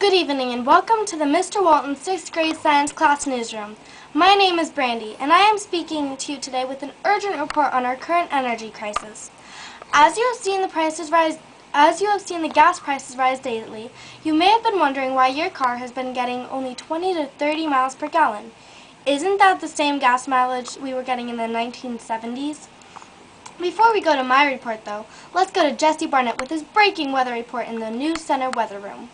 Good evening and welcome to the Mr. Walton 6th grade science class newsroom. My name is Brandy and I am speaking to you today with an urgent report on our current energy crisis. As you have seen the gas prices rise daily, you may have been wondering why your car has been getting only 20 to 30 miles per gallon. Isn't that the same gas mileage we were getting in the 1970s? Before we go to my report though, let's go to Jesse Barnett with his breaking weather report in the News Center weather room.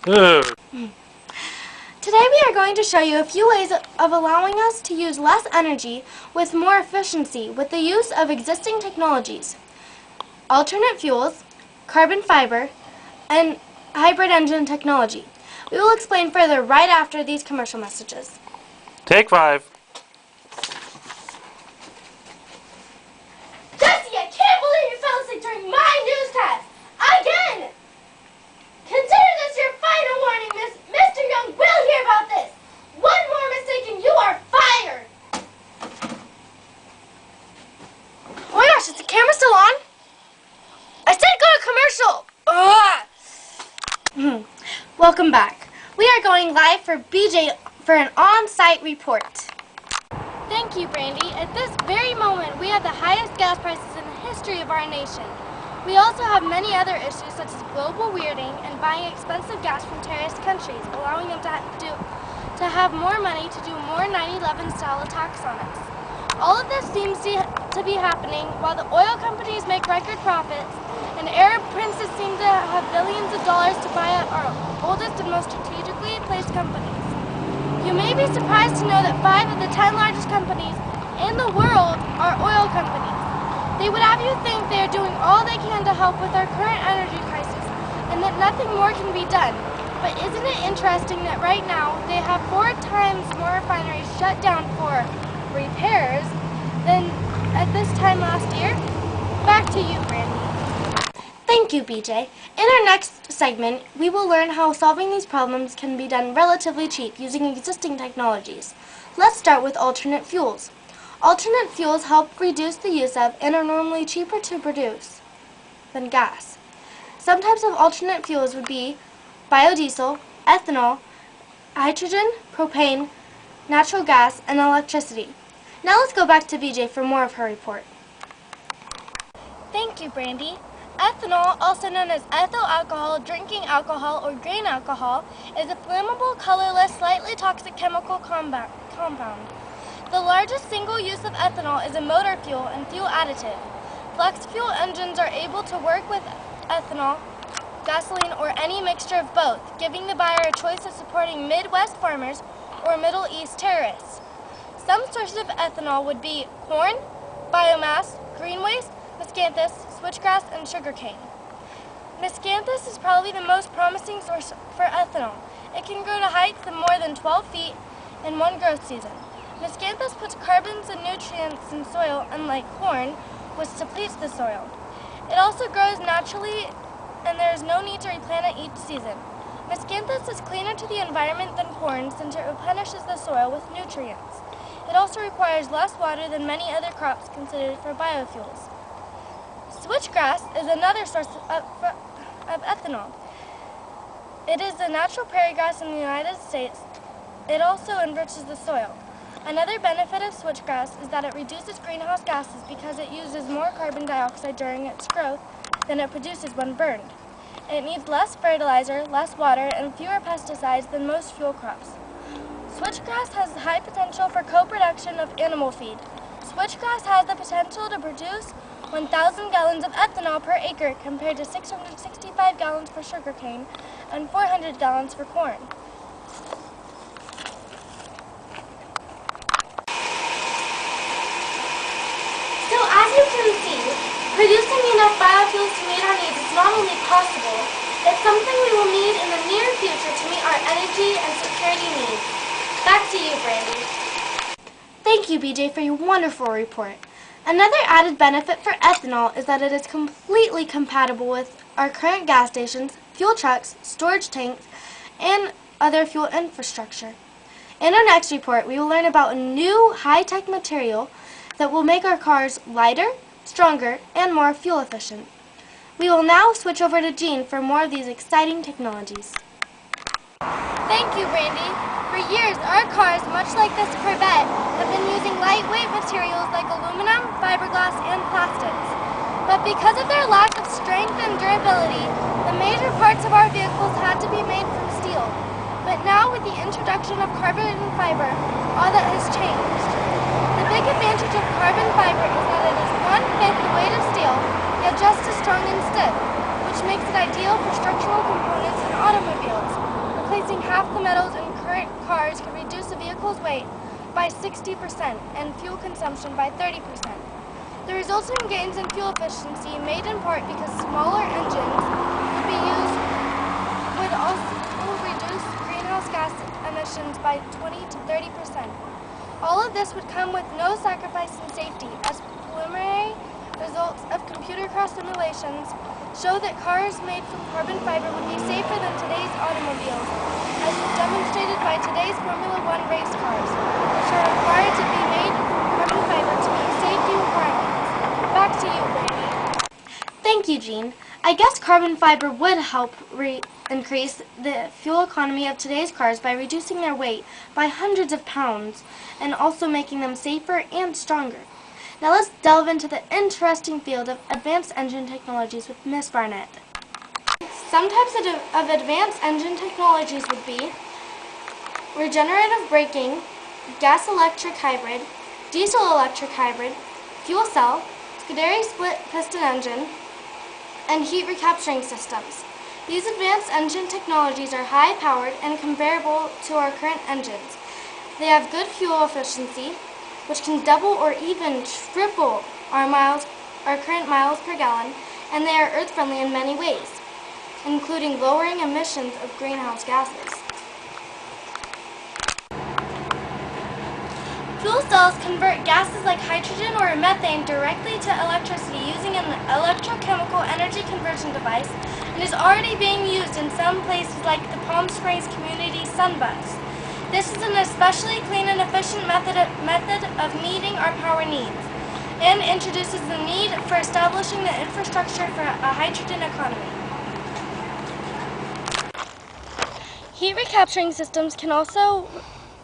Today we are going to show you a few ways of allowing us to use less energy with more efficiency with the use of existing technologies, alternate fuels, carbon fiber, and hybrid engine technology. We will explain further right after these commercial messages. Take 5. Jesse, I can't believe you fell asleep during my newscast! Again! Consider this your final warning, Miss. Mr. Young will hear about this. One more mistake and you are fired. Oh my gosh, is the camera still on? I said go to commercial. Welcome back. We are going live for BJ for an on-site report. Thank you, Brandy. At this very moment, we have the highest gas prices in the history of our nation. We also have many other issues such as global weirding and buying expensive gas from terrorist countries, allowing them to have more money to do more 9/11 style attacks on us. All of this seems to be happening while the oil companies make record profits and Arab princes seem to have billions of dollars to buy out our oldest and most strategically placed companies. You may be surprised to know that 5 of the 10 largest companies in the world are oil companies. They would have you think they are doing all they can to help with our current energy crisis and that nothing more can be done. But isn't it interesting that right now they have 4 times more refineries shut down for repairs than at this time last year? Back to you, Brandy. Thank you, BJ. In our next segment, we will learn how solving these problems can be done relatively cheap using existing technologies. Let's start with alternate fuels. Alternate fuels help reduce the use of and are normally cheaper to produce than gas. Some types of alternate fuels would be biodiesel, ethanol, hydrogen, propane, natural gas, and electricity. Now let's go back to BJ for more of her report. Thank you, Brandy. Ethanol, also known as ethyl alcohol, drinking alcohol, or grain alcohol, is a flammable, colorless, slightly toxic chemical compound. The largest single use of ethanol is a motor fuel and fuel additive. Flex fuel engines are able to work with ethanol, gasoline, or any mixture of both, giving the buyer a choice of supporting Midwest farmers or Middle East terrorists. Some sources of ethanol would be corn, biomass, green waste, miscanthus, switchgrass, and sugarcane. Miscanthus is probably the most promising source for ethanol. It can grow to heights of more than 12 feet in one growth season. Miscanthus puts carbons and nutrients in soil, unlike corn, which depletes the soil. It also grows naturally, and there is no need to replant it each season. Miscanthus is cleaner to the environment than corn since it replenishes the soil with nutrients. It also requires less water than many other crops considered for biofuels. Switchgrass is another source of ethanol. It is a natural prairie grass in the United States. It also enriches the soil. Another benefit of switchgrass is that it reduces greenhouse gases because it uses more carbon dioxide during its growth than it produces when burned. It needs less fertilizer, less water, and fewer pesticides than most fuel crops. Switchgrass has high potential for co-production of animal feed. Switchgrass has the potential to produce 1,000 gallons of ethanol per acre compared to 665 gallons for sugarcane and 400 gallons for corn. So as you can see, producing enough biofuels to meet our needs is not only possible, it's something we will need in the near future to meet our energy and security needs. Back to you, Brandy. Thank you, BJ, for your wonderful report. Another added benefit for ethanol is that it is completely compatible with our current gas stations, fuel trucks, storage tanks, and other fuel infrastructure. In our next report, we will learn about a new high-tech material that will make our cars lighter, stronger, and more fuel efficient. We will now switch over to Jean for more of these exciting technologies. Thank you, Brandy. For years, our cars, much like this Corvette, have been using lightweight materials like aluminum, fiberglass, and plastics. But because of their lack of strength and durability, the major parts of our vehicles had to be made from steel. But now, with the introduction of carbon fiber, all that has changed. The big advantage of carbon fiber is that it is 1/5 the weight of steel, yet just as strong and stiff, which makes it ideal for structural components in automobiles. Replacing half the metals in current cars can reduce a vehicle's weight by 60% and fuel consumption by 30%. The resulting gains in fuel efficiency, made in part because smaller engines would also reduce greenhouse gas emissions by 20 to 30%. All of this would come with no sacrifice in safety, as preliminary results of computer cross simulations show that cars made from carbon fiber would be safer than today's automobiles, as demonstrated by today's Formula One race cars, which are required to be made from carbon fiber to meet safety requirements. Back to you, Brandy. Thank you, Jean. I guess carbon fiber would help increase the fuel economy of today's cars by reducing their weight by hundreds of pounds and also making them safer and stronger. Now let's delve into the interesting field of advanced engine technologies with Miss Barnett. Some types of advanced engine technologies would be regenerative braking, gas-electric hybrid, diesel-electric hybrid, fuel cell, Scuderia split-piston engine, and heat recapturing systems. These advanced engine technologies are high-powered and comparable to our current engines. They have good fuel efficiency, which can double or even triple our current miles per gallon, and they are earth-friendly in many ways, including lowering emissions of greenhouse gases. Fuel cells convert gases like hydrogen or methane directly to electricity using an electrochemical energy conversion device, and is already being used in some places like the Palm Springs Community Sunbus. This is an especially clean and efficient method of meeting our power needs, and introduces the need for establishing the infrastructure for a hydrogen economy. Heat recapturing systems can also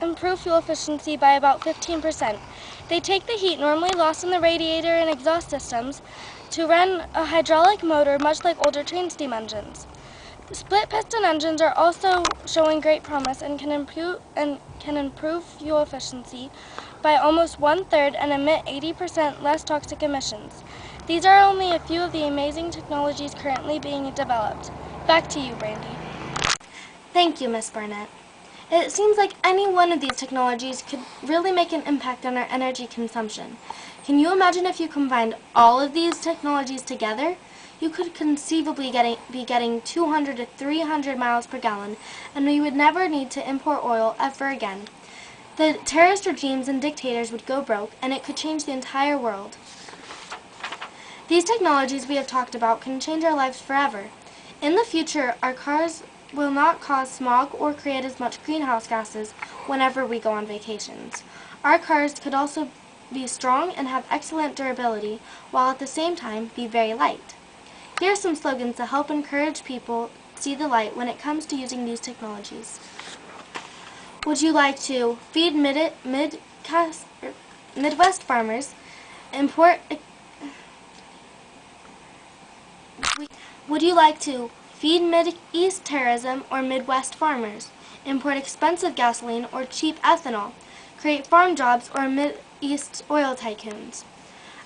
improve fuel efficiency by about 15%. They take the heat normally lost in the radiator and exhaust systems to run a hydraulic motor, much like older train steam engines. Split-piston engines are also showing great promise and can improve fuel efficiency by almost 1/3 and emit 80% less toxic emissions. These are only a few of the amazing technologies currently being developed. Back to you, Brandy. Thank you, Miss Barnett. It seems like any one of these technologies could really make an impact on our energy consumption. Can you imagine if you combined all of these technologies together? You could conceivably be getting 200 to 300 miles per gallon, and we would never need to import oil ever again. The terrorist regimes and dictators would go broke, and it could change the entire world. These technologies we have talked about can change our lives forever. In the future, our cars will not cause smog or create as much greenhouse gases whenever we go on vacations. Our cars could also be strong and have excellent durability, while at the same time be very light. Here are some slogans to help encourage people to see the light when it comes to using these technologies. Would you like to feed Midwest farmers, Would you like to feed Mideast terrorism or Midwest farmers, import expensive gasoline or cheap ethanol, create farm jobs or Mideast oil tycoons?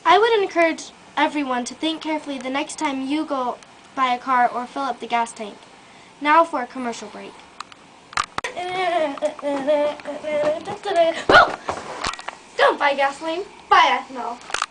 I would encourage everyone to think carefully the next time you go buy a car or fill up the gas tank. Now for a commercial break. Oh! Don't buy gasoline, buy ethanol.